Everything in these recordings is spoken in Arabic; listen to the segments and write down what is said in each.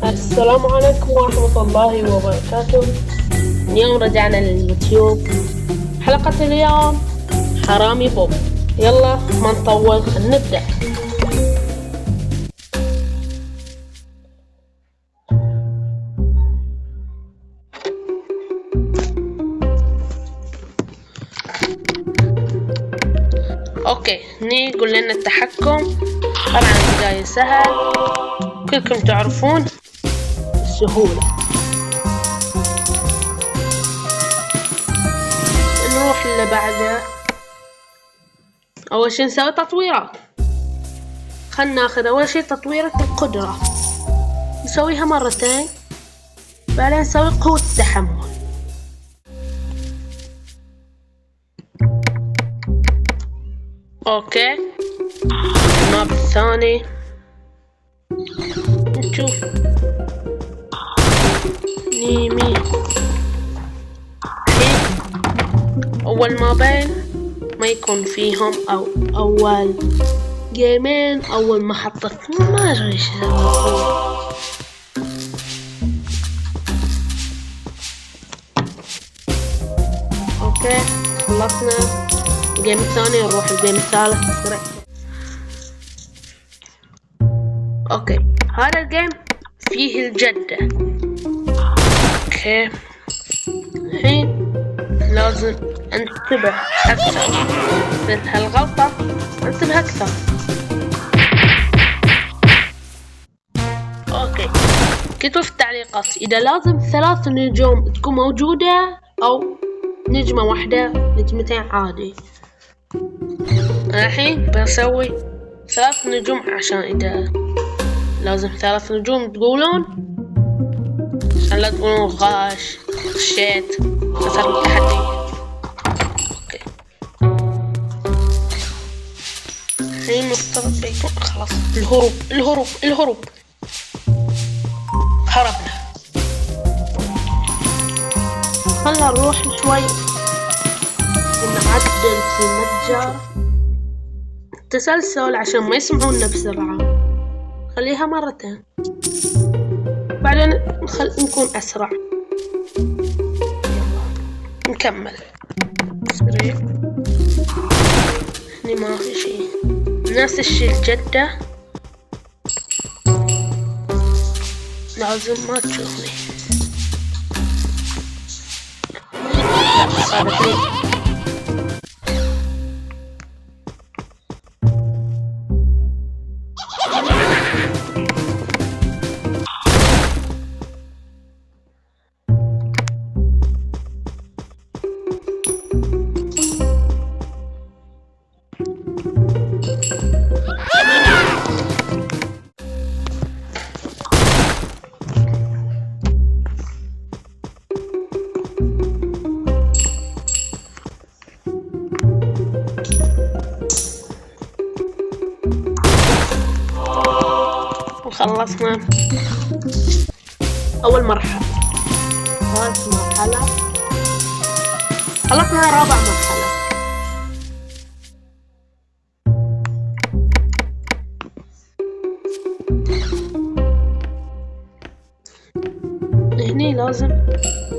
السلام عليكم ورحمة الله وبركاته. اليوم رجعنا لليوتيوب. حلقة اليوم حرامي بوب. يلا ما نطول نبدأ. اوكي، هني يقول لنا التحكم. طبعا البداية سهل، كلكم تعرفون السهولة. نروح اللي بعده. اول شي نسوي تطويرات. خلنا ناخذ اول شي تطويرة القدرة، نسويها مرتين، بعدين نسوي قوة التحمل. اوكي، الماب الثاني نشوف نيمي. اول مابين ما يكون فيهم او اول جيمين، اول محطة ما ادري ايش اوكي خلصنا الجيم الثاني، نروح الجيم الثالث بسرعة. اوكي، هذا الجيم فيه الجدة. اوكي، الحين لازم انتبه اكثر مثل هالغلطة، انتبه اكثر. اوكي، كتبوا في التعليقات اذا لازم 3 نجوم تكون موجودة او نجمة واحدة، نجمتين عادي. الحين بسوي 3 نجوم، عشان اذا لازم 3 نجوم تقولون، عشان لا تقولون غاش غشيت خسرت التحدي. اوكي، الحين المفترض بيكون خلاص الهروب. هربنا. خلنا نروح شوي ونعدل في المتجر التسلسل عشان ما يسمعونا بسرعة. خليها مرتين، بعدين نكون أسرع. يلا نكمل سريع. هني ما في شي، نفس الشي الجدة. لازم ما تشوفني. لا صارت لي. وخلصنا أول مرحلة. ثالث مرحلة خلصنا. رابع مرحلة. هني لازم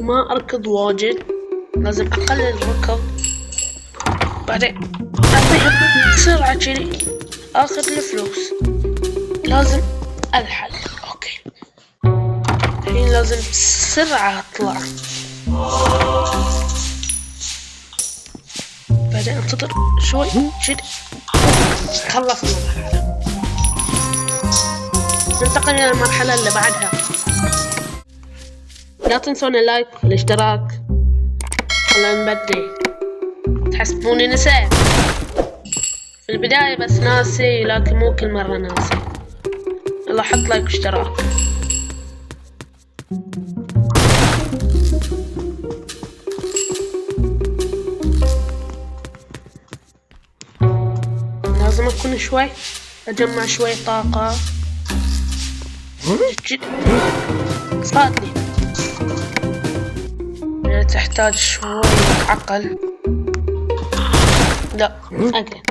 ما أركض واجد، لازم أقلل الركض، بعدين أطيح بسرعة جري آخذ الفلوس. لازم الحل. اوكي، الحين لازم بسرعة اطلع، بعدين انتظر شوي شد. خلصنا المرحلة، ننتقل الى المرحلة اللي بعدها. لا تنسون اللايك والاشتراك. خلنا نبدي. تحسبوني نسيت في البداية، بس ناسي، لكن مو كل مرة ناسي. يلا حط لايك واشتراك. لازم اكون شوي اجمع شوي طاقة. صادني يعني تحتاج شوية عقل. لا اقل.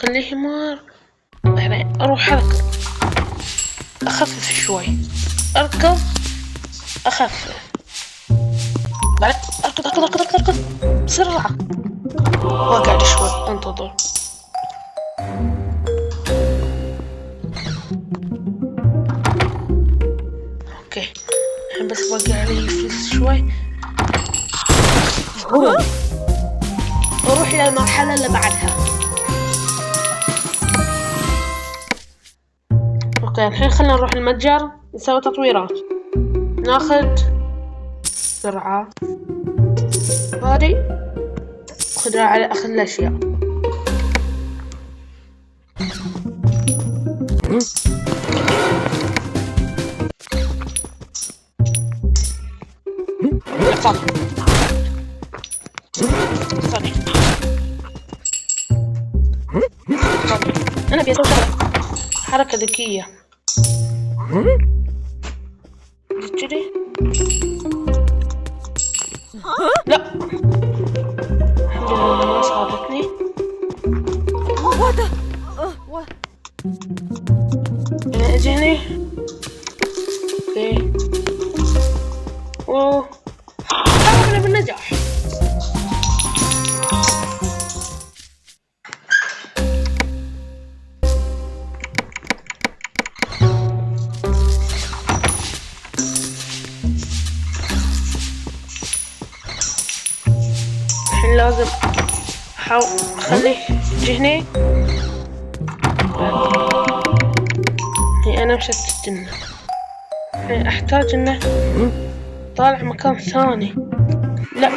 خليه حمار. بعدين اروح اركض، اخفف شوي، اركض اخفف، بعدين اركض اركض اركض اركض اركض بسرعة، واقعد شوي انتظر. اوكي الحين بس وقع علي فلوس شوي. اروح الى المرحلة اللي بعدها. اوكي الحين خلنا نروح المتجر نسوي تطويرات. ناخذ سرعة هذه، خذها على اخذ الاشياء. صدق انا بيسوي حركة ذكية كذي. لا الحمد لله ما صابتني. انا اجي هني. اوكي اوه حاولنا بالنجاح. الحين لازم احاول اخليه يجي هني. هي انا مشتت انه الحين احتاج انه طالع مكان ثاني. لا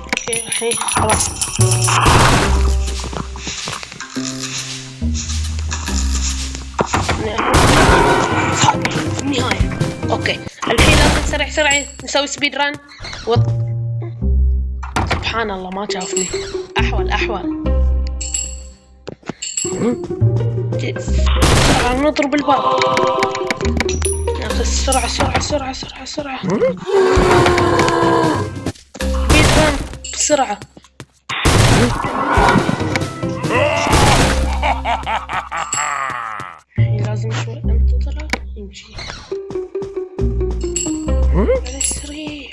اوكي الحين خلاص. في النهاية اوكي الحين لازم سريع سريع نسوي سبيد ران سبحان الله ما شافني. احول بسرعة نضرب الباب. ناخذ سرعة سرعة سرعة سرعة سرعة سبيد ران بسرعة. الحين لازم شوي انتظره يمشي على السريع.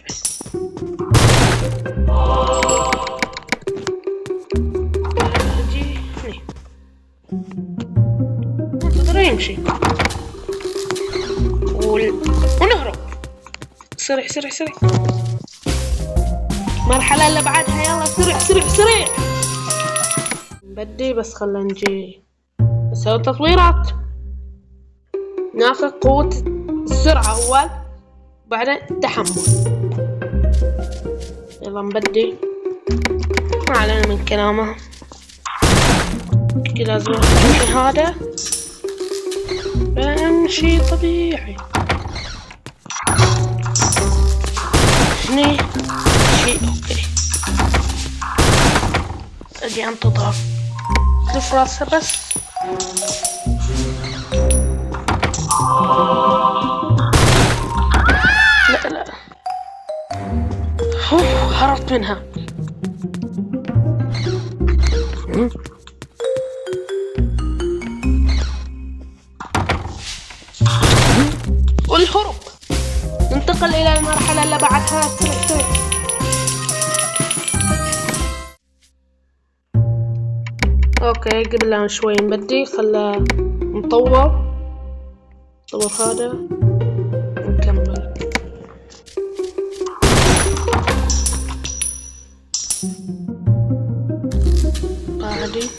اجي هني انتظره يمشي ونهرب سريع سريع سريع. المرحلة اللي بعدها يلا سريع سريع سريع. بدي بس خلنا نجي نسوي تطويرات. ناخذ قوة السرعة أول بعدين التحمل. يلا نبدي ما علينا من كلامه. لازم نمشي هذا نمشي طبيعي. هني شيء اوكي. اجي انتظر لف راسه بس. لا لا هربت منها. والهرب. ننتقل الى المرحلة اللي بعدها. سريع سريع. اوكي قبل لا شوي نبدي خله نطور هذا ونكمل. بعدين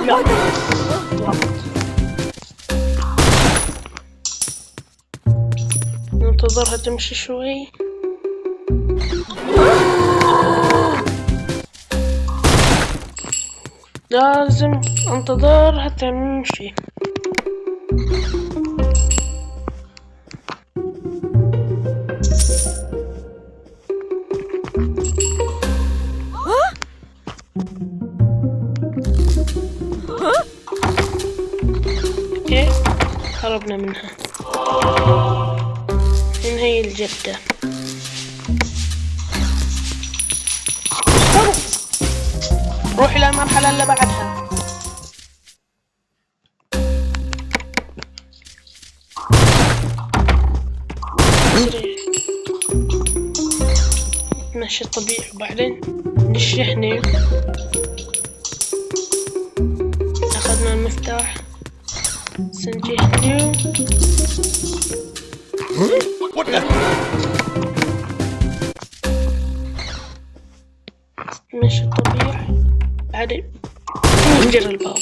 لا ننتظرها تمشي شوي. لازم انتظرها تمشي. هربنا منها. من هي الجدة. روح إلى المرحلة اللي بعدها. نمشي الطبيعي وبعدين نشحنه. أخذنا المفتاح سنجحنه. نمشي الطبيعي بعدين ننجر الباب.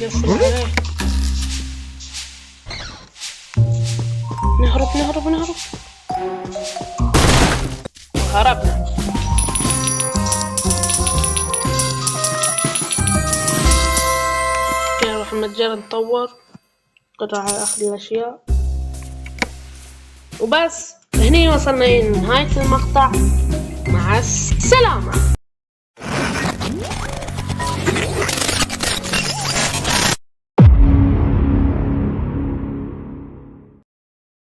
نقفل عليه. نهرب. هربنا. نروح المتجر نطور قطع اخذ الاشياء وبس. هني وصلنا لنهاية المقطع. مع السلامة.